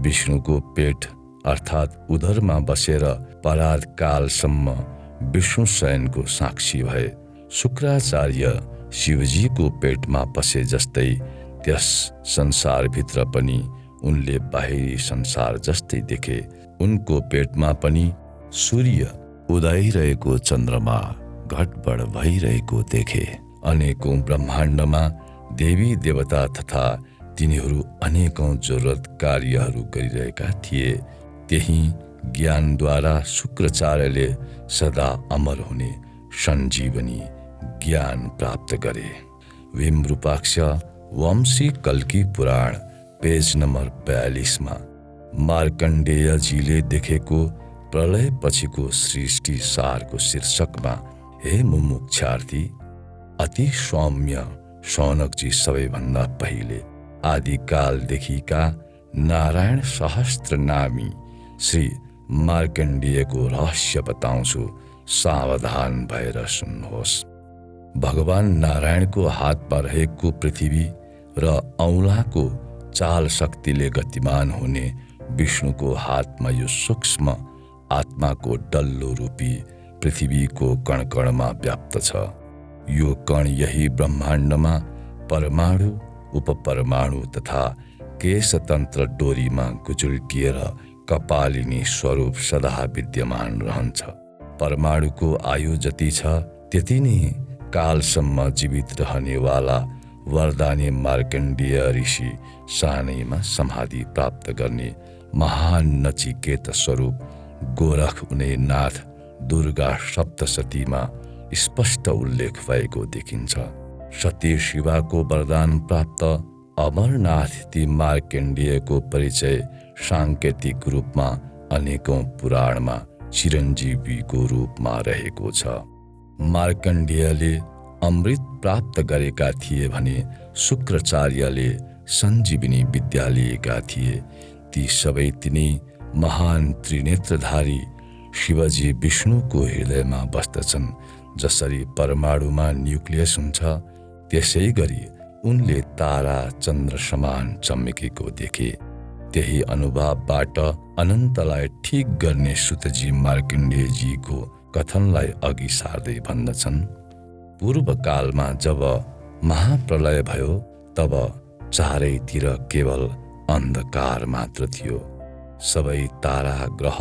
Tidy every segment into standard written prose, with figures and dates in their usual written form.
विष्णुको पेट अर्थात् उदरमा बसेर परात कालसम्म विष्णु शयनको साक्षी भए। शुक्राचार्य शिवजीको पेटमा पसे जस्तै त्यस संसारभित्र पनि उनले बाहिरी संसार जस्तै देखे। उनको पेटमा पनि सूर्य उदाइरहेको, चन्द्रमा घटबड भइरहेको देखे। अनेकौं ब्रह्माण्डमा देवी देवता तथा तिनीहरू अनेकौं जरुरत कार्यहरू गरिरहेका थिए। त्यही ज्ञानद्वारा शुक्राचार्यले सदा अमर हुने सञ्जीवनी ज्ञान प्राप्त गरे। विरूपाक्ष वंशी कल्की पुराण पेज नम्बर 42 मार्कण्डेयजीले देखेको प्रलय पछिको सृष्टि सारको शीर्षकमा, हे मुमुक्षार्थी, अति सौम्य शौनकजी सबैभन्दा पहिले आदिकालदेखिका नारायण सहस्त्रनामी श्री मार्कण्डेयको रहस्य बताउँछु, सावधान भएर सुन्नुहोस्। भगवान नारायणको हातमा रहेको पृथ्वी र औँलाको चाल शक्तिले गतिमान हुने विष्णुको हातमा यो सूक्ष्म आत्माको डल्लो रूपी पृथ्वीको कणकणमा व्याप्त छ। यो कण यही ब्रह्माण्डमा परमाणु, उपपरमाणु तथा केशतन्त्र डोरीमा गुजुल्किएर कपालिनी स्वरूप सदा विद्यमान रहन्छ। परमाणुको आयु जति छ त्यति नै कालसम्म जीवित रहनेवाला वरदानी मार्कण्डेय ऋषि सानैमा समाधि प्राप्त गर्ने महान नचिकेत स्वरूप गोरख उनै नाथ दुर्गा सप्तशतीमा स्पष्ट उल्लेख भएको देखिन्छ। सती शिवाको वरदान प्राप्त अमरनाथ ती मार्कण्डेयको परिचय साङ्केतिक रूपमा अनेकौं पुराणमा चिरञ्जीवीको रूपमा रहेको छ। मार्कण्डेयले अमृत प्राप्त गरेका थिए भने शुक्राचार्यले सञ्जीवनी विद्या लिएका थिए। ती सबै तिनै महान त्रिनेत्रधारी शिवजी विष्णुको हृदयमा बस्दछन्। जसरी परमाणुमा न्युक्लियस हुन्छ त्यसै गरी उनले तारा चन्द्र समान चम्केको देखे। त्यही अनुभवबाट अनन्तलाई ठिक गर्ने सुतजी मार्कण्डेयजीको कथनलाई अघि सार्दै भन्दछन्। पूर्वकालमा जब महाप्रलय भयो तब चारैतिर केवल अन्धकार मात्र थियो। सबै तारा ग्रह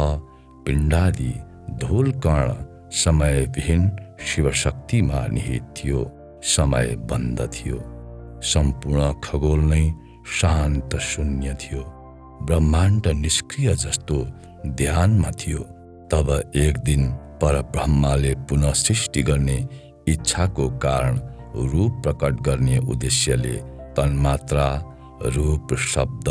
पिण्डादि धूलकण समयविहीन शिवशक्तिमा निहित थियो। समय बन्द थियो। सम्पूर्ण खगोल नै शान्त शून्य थियो। ब्रह्माण्ड निष्क्रिय जस्तो ध्यानमा थियो। तब एक दिन परब्रह्मले पुनः सृष्टि गर्ने इच्छाको कारण रूप प्रकट गर्ने उद्देश्यले तन्मात्रा, रूप, शब्द,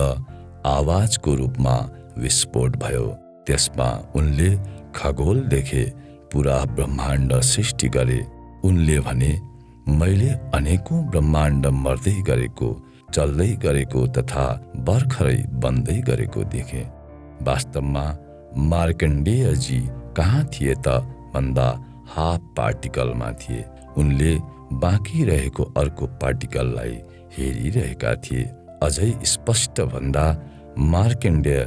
आवाजको रूपमा विस्फोट भयो। त्यसमा उनले खगोल देखे, पुरा ब्रह्माण्ड सृष्टि गरे। उनले भने, मैले अनेकौं ब्रह्माण्ड मर्दै गरेको, चल्दै गरेको तथा भर्खरै बन्दै गरेको देखे। वास्तवमा मार्कण्डेयजी कहाँ थिए त भन्दा हाफ पार्टिकलमा थिए। उनले बाँकी रहेको अर्को पार्टिकललाई हेरिरहेका थिए। अझै स्पष्ट भन्दा मार्कण्डेय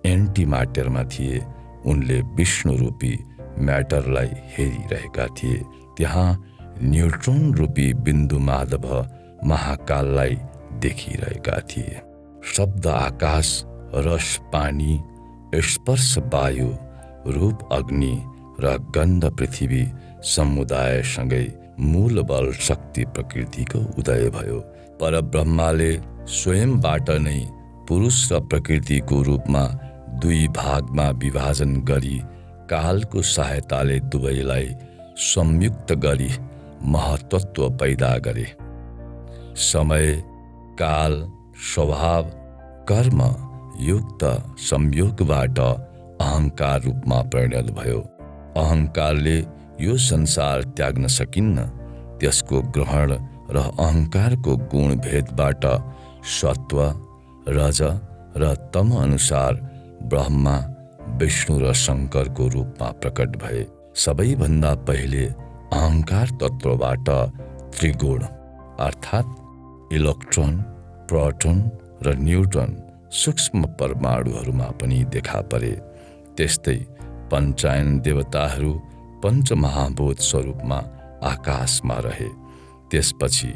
एन्टिम्याटरमा थिए। उनले विष्णु रूपी म्याटरलाई हेरिरहेका थिए। त्यहाँ न्युट्रोन रूपी बिन्दु माधव महाकाललाई देखिरहेका थिए। शब्द आकाश, रस पानी, स्पर्श वायु, रूप अग्नि र गन्ध पृथ्वी समुदायसँगै मूल बल शक्ति प्रकृतिको उदय भयो। परब्रह्मले स्वयंबाट नै पुरुष र प्रकृतिको रूपमा दुई भागमा विभाजन गरी कालको सहायताले दुवैलाई संयुक्त गरी महत्त्व पैदा गरे। समय, काल, स्वभाव, कर्म युक्त संयोगबाट अहंकार रूपमा परिणत भयो। अहंकारले यो संसार त्याग्न सकिन्न। त्यसको ग्रहण र अहंकारको गुण भेदबाट सत्व, रज र तम अनुसार ब्रह्मा, विष्णु र शङ्करको रूपमा प्रकट भए। सबैभन्दा पहिले अहंकार तत्त्वबाट त्रिगुण अर्थात् इलेक्ट्रोन, प्रोटोन र न्युट्रोन सूक्ष्म परमाणुहरूमा पनि देखा परे। त्यस्तै पञ्चायन देवताहरू पञ्चमहाभूत स्वरूपमा आकाशमा रहे। त्यसपछि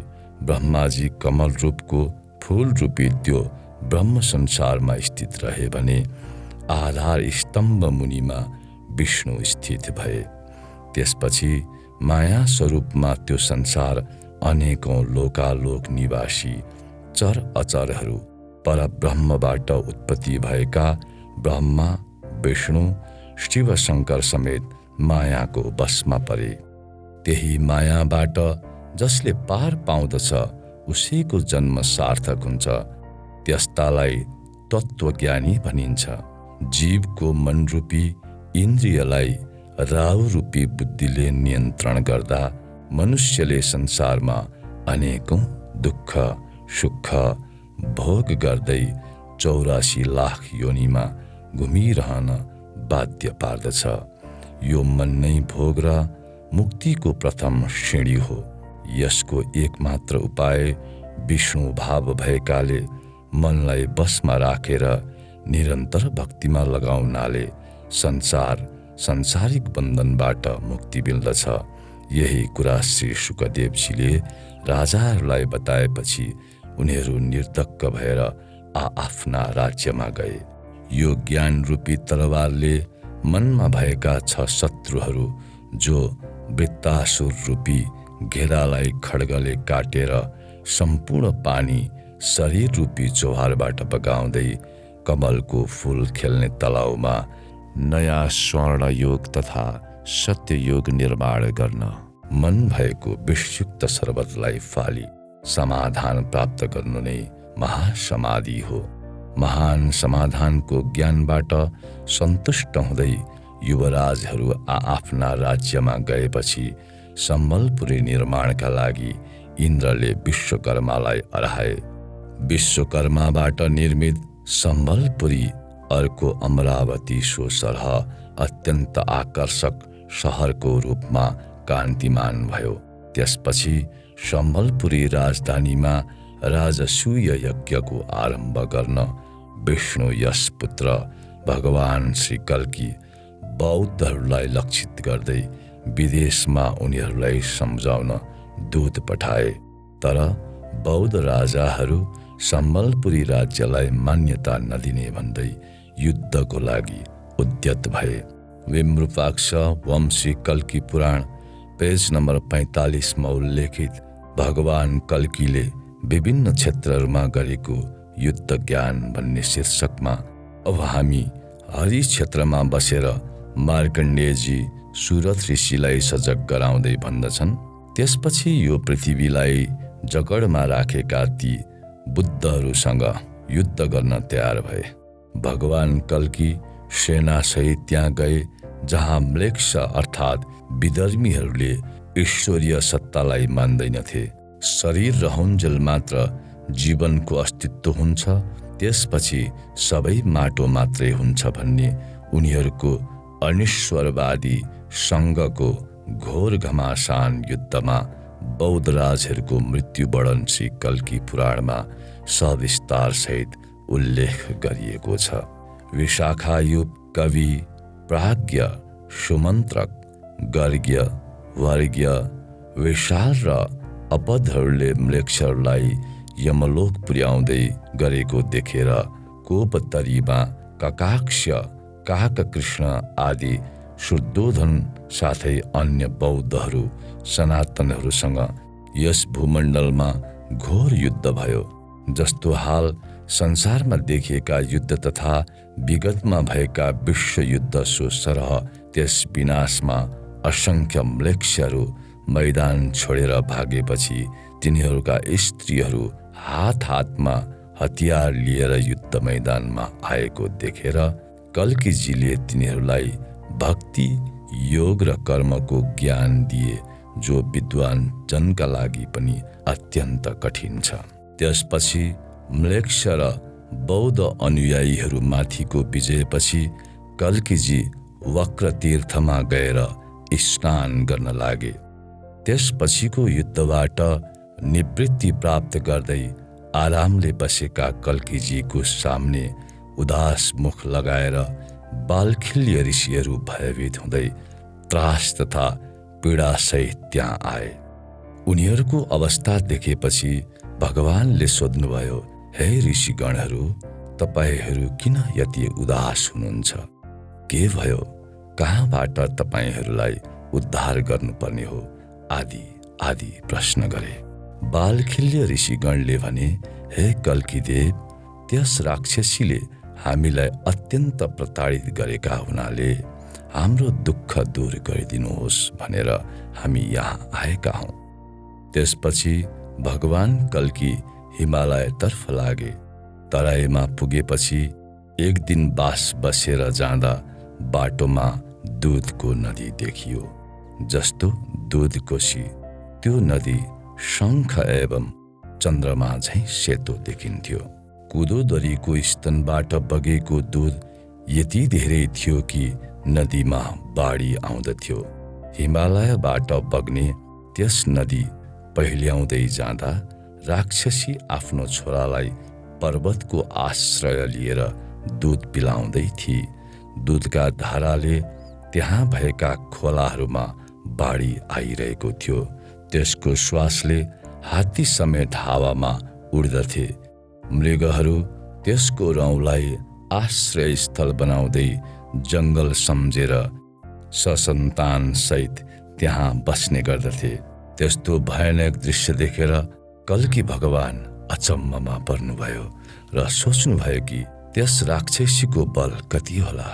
ब्रह्माजी कमल रूपको फूल रूपी त्यो ब्रह्म संसारमा स्थित रहे भने आधार स्तम्भ मुनिमा विष्णु स्थित भए। त्यसपछि माया स्वरूपमा त्यो संसार अनेकौं लोकालोक निवासी चर अचरहरू परब्रह्मबाट उत्पत्ति भएका ब्रह्मा, विष्णु, शिव शङ्कर समेत मायाको वशमा परे। त्यही मायाबाट जसले पार पाउँदछ उसैको जन्म सार्थक हुन्छ। त्यस्तालाई तत्त्वज्ञानी भनिन्छ। जीवको मनरूपी इन्द्रियलाई राहु रूपी बुद्धिले नियन्त्रण गर्दा मनुष्यले संसारमा अनेकौं दुःख सुख भोग गर्दै 84 लाख योनिमा घुमिरहन बाध्य पार्दछ। यो मन नै भोग र मुक्तिको प्रथम सिंढी हो। यसको एकमात्र उपाय विष्णु भाव भएकाले मनलाई वशमा राखेर निरन्तर भक्तिमा लगाउनाले संसारिक बन्धनबाट मुक्ति मिल्दछ। यही कुरा श्री शुकदेवजीले राजाहरूलाई बताएपछि उनीहरू निर्धक्क भएर आफ्ना राज्यमा गए। यो ज्ञान रूपी तरवारले मनमा भएका 6 शत्रुहरू जो वृत्तासुर रूपी घेरालाई खड्गले काटेर सम्पूर्ण पानी शरीर रूपी चौहारबाट बगाउँदै कमलको फूल खेल्ने तलाउमा नयाँ स्वर्णयोग तथा सत्ययोग निर्माण गर्न मन भएको विषयुक्त शरबतलाई फाली समाधान प्राप्त गर्नु नै महासमाधि हो। महान समाधानको ज्ञानबाट सन्तुष्ट हुँदै युवराजहरू आफ्ना राज्यमा गएपछि सम्बलपुरी निर्माणका लागि इन्द्रले विश्वकर्मालाई अराए। विश्वकर्माबाट निर्मित सम्बलपुरी अर्को अमरावती सो सरह अत्यन्त आकर्षक शहरको रूपमा कान्तिमान भयो। त्यसपछि सम्बलपुरी राजधानीमा राजसूय यज्ञको आरम्भ गर्न विष्णु यश पुत्र भगवान श्री कल्की बौद्धहरूलाई लक्षित गर्दै विदेशमा उनीहरूलाई सम्झाउन दूत पठाए। तर बौद्ध राजाहरू सम्बलपुरी राज्यलाई मान्यता नदिने भन्दै युद्धको लागि उद्यत भए। विम्रूपाक्ष वंशी कल्की पुराण पेज नम्बर 45 मा उल्लेखित भगवान कल्कीले विभिन्न क्षेत्रहरूमा गरेको युद्ध ज्ञान भन्ने शीर्षकमा अब हामी हरि क्षेत्रमा बसेर मार्कण्डेयजी सुरथ ऋषिलाई सजग गराउँदै भन्दछन्, त्यसपछि यो पृथ्वीलाई जगडमा राखेका ती बुद्धहरूसँग युद्ध गर्न तयार भए। भगवान कल्की सेनासहित त्यहाँ गए जहाँ म्लेच्छ अर्थात् विधर्मीहरूले ईश्वरीय सत्तालाई मान्दैनथे। शरीर रहउन्जेल मात्र जीवनको अस्तित्व हुन्छ, त्यसपछि सबै माटो मात्रै हुन्छ भन्ने उनीहरूको अनिश्वरवादी सङ्घको घोर घमासान युद्धमा बौद्ध राजहरूको मृत्यु वर्णन श्री कल्की पुराणमा सविस्तार सहित उल्लेख गरिएको छ। विशाखायुप कवि प्राज्ञ सुमन्त्रक गर्ग्य वर्ग्य विशाल र अपधहरूले म्लेच्छहरूलाई यमलोक पुर्याउँदै गरेको देखेर कोपतरीमा ककाक्ष काककृष्ण आदि शुद्धोधन साथै अन्य बौद्धहरू सनातनहरूसँग यस भूमण्डलमा घोर युद्ध भयो। जस्तो हाल संसारमा देखिएका युद्ध तथा विगतमा भएका विश्व युद्ध सो सरह त्यस विनाशमा असंख्य म्लेच्छहरू मैदान छोडेर भागेपछि तिनीहरूका स्त्रीहरू हातमा हतियार लिएर युद्ध मैदानमा आएको देखेर कल्कीजीले तिनीहरूलाई भक्ति योग र कर्मको ज्ञान दिए, जो विद्वान जनका लागि पनि अत्यन्त कठिन छ। त्यसपछि म्लेच्छ र बौद्ध अनुयायीहरू माथिको विजयपछि कल्कीजी वक्र तीर्थमा गएर स्नान गर्न लागे। त्यसपछिको युद्धबाट निवृत्ति प्राप्त गर्दै आरामले बसेका कल्कीजीको सामने उदास मुख लगाएर बालखिल्य ऋषिहरू भयभीत हुँदै त्रास तथा पीडासहित त्यहाँ आए। उनीहरूको अवस्था देखेपछि भगवानले सोध्नुभयो, हे ऋषिगणहरू, तपाईहरू किन यति उदास हुनुहुन्छ? के भयो? कहाँबाट तपाईहरूलाई उद्धार गर्नुपर्ने हो? आदि आदि प्रश्न गरे। बालखिल्य ऋषिगणले भने, हे कल्कीदेव, त्यस राक्षसीले हामीलाई अत्यन्त प्रताडित गरेका हुनाले हाम्रो दुःख दूर गरिदिनुहोस् भनेर हामी यहाँ आएका हौँ। त्यसपछि भगवान कल्की हिमालयतर्फ लागे। तराईमा पुगेपछि एक दिन बास बसेर जाँदा बाटोमा दूधको नदी देखियो। जस्तो दूध कोशी त्यो नदी शङ्ख एवं चन्द्रमा झैँ सेतो देखिन्थ्यो। कुदोदरीको स्तनबाट बगेको दूध यति धेरै थियो कि नदीमा बाढी आउँदथ्यो। हिमालयबाट बग्ने त्यस नदी पहिल्याउँदै जाँदा राक्षसी आफ्नो छोरालाई पर्वतको आश्रय लिएर दूध पिलाउँदै थिए। दूधका धाराले त्यहाँ भएका खोलाहरूमा बाढी आइरहेको थियो। त्यसको श्वासले हात्ती समेत हावामा उड्दथे। मृगहरू त्यसको रौँलाई आश्रय स्थल बनाउँदै जङ्गल सम्झेर ससन्तान सहित त्यहाँ बस्ने गर्दथे। त्यस्तो भयानक दृश्य देखेर कल्की भगवान अचम्ममा पर्नुभयो र सोच्नुभयो कि त्यस राक्षसीको बल कति होला।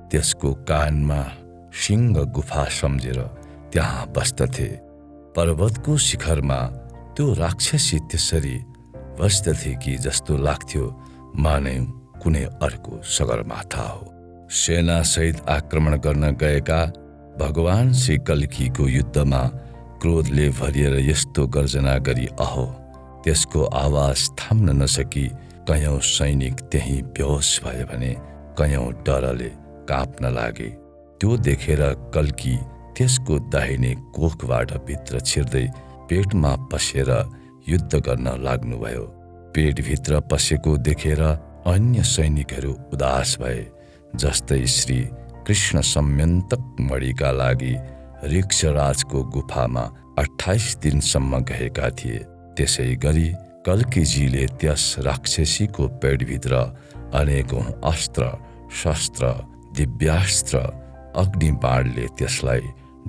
त्यसको कानमा सिंह गुफा सम्झेर त्यहाँ बस्दथे। पर्वतको शिखरमा त्यो राक्षसी त्यसरी बस्दथे कि जस्तो लाग्थ्यो माने कुनै अर्को सगरमाथा हो। सेनासहित आक्रमण गर्न गएका भगवान श्री कल्कीको युद्धमा क्रोधले भरिएर यस्तो गर्जना गरी अहो, त्यसको आवाज थाम्न नसकी कयौं सैनिक त्यही बेहोस भए भने कयौं डरले काँप्न लागे। त्यो देखेर कल्की त्यसको दाहिने कोखबाट भित्र छिर्दै पेटमा पसेर युद्ध गर्न लाग्नुभयो। पेटभित्र पसेको देखेर अन्य सैनिकहरू उदास भए। जस्तै श्री कृष्ण सम्यन्तक मणिका लागि ऋक्षराजको गुफामा 28 दिनसम्म गएका थिए, त्यसै गरी कल्कीजीले त्यस राक्षसीको पेटभित्र अनेकौं अस्त्र शस्त्र दिव्यास्त्र अग्निबाणले त्यसलाई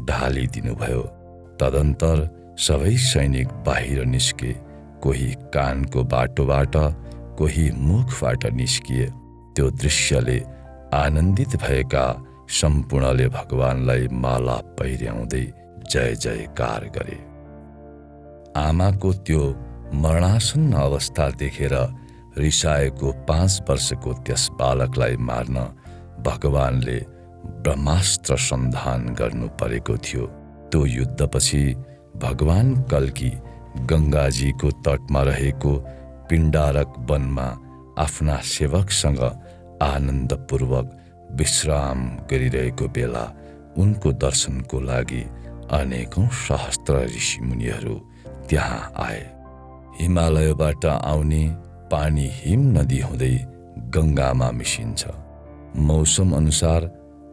ढालिदिनुभयो। तदन्तर सबै सैनिक बाहिर निस्के। कोही कानको बाटोबाट, कोही मुखबाट निस्किए। त्यो दृश्यले आनन्दित भएका सम्पूर्णले भगवानलाई माला पहिर्याउँदै जय जयकार गरे। आमाको त्यो मरणासन्न अवस्था देखेर रिसाएको 5 वर्षको त्यस बालकलाई मार्न भगवानले ब्रह्मास्त्र सन्धान गर्नु परेको थियो। त्यो युद्धपछि भगवान कल्की गङ्गाजीको तटमा रहेको पिण्डारक वनमा आफ्ना सेवकसँग आनन्दपूर्वक विश्राम गरिरहेको बेला उनको दर्शनको लागि अनेकौं सहस्त्र ऋषिमुनिहरू त्यहाँ आए। हिमालयबाट आउने पानी हिम नदी हुँदै गङ्गामा मिसिन्छ। मौसम अनुसार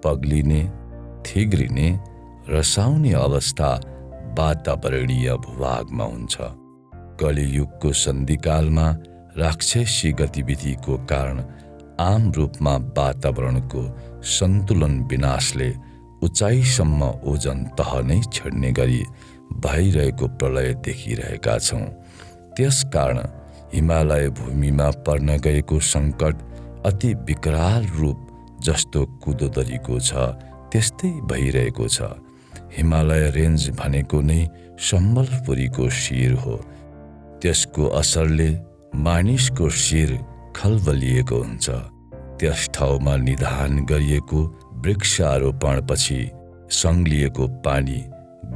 पग्लिने, थिग्रिने, रसाउने अवस्था वातावरणीय भूभागमा हुन्छ। कलियुगको सन्धिकालमा राक्षसी गतिविधिको कारण आम रूपमा वातावरणको सन्तुलन विनाशले उचाइसम्म ओजन तह नै छेड्ने गरी भइरहेको प्रलय देखिरहेका छौँ। त्यसकारण हिमालय भूमिमा पर्न गएको सङ्कट अति विकराल रूप जस्तो कुदोदरीको छ त्यस्तै भइरहेको छ। हिमालय रेन्ज भनेको नै सम्बलपुरीको शिर हो। त्यसको असरले मानिसको शिर खलबलिएको हुन्छ। त्यस ठाउँमा निधान गरिएको वृक्षारोपणपछि सङ्लिएको पानी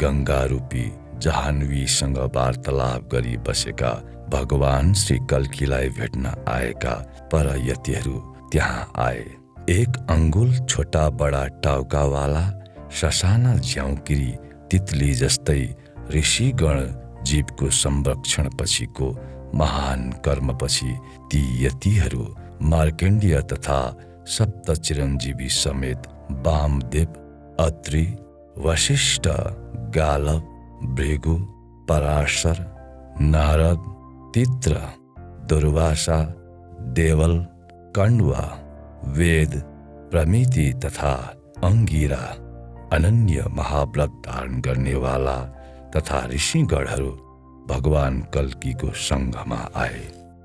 गङ्गा रूपी जाह्नवीसँग वार्तालाप गरी बसेका भगवान श्री कल्कीलाई भेट्न आएका परयतिहरू त्यहाँ आए। एक अंगुल छोटा बडा टाउकावाला ससाना झ्याउकिरी तितली जस्तै ऋषिगण जीवको संरक्षण पछिको महान कर्मपछि ती यतिहरू मार्कण्डेय तथा सप्त चिरञ्जीवी समेत वामदेव, अत्रि, वशिष्ठ, गालव, भृगु, पराशर, नारद, तित्र, दुर्वासा, देवल, कण्व, वेद, प्रमिति तथा अंगिरा अनन्य महाव्रत धारण गर्नेवाला तथा ऋषिगणहरू भगवान कल्कीको सङ्घमा आए।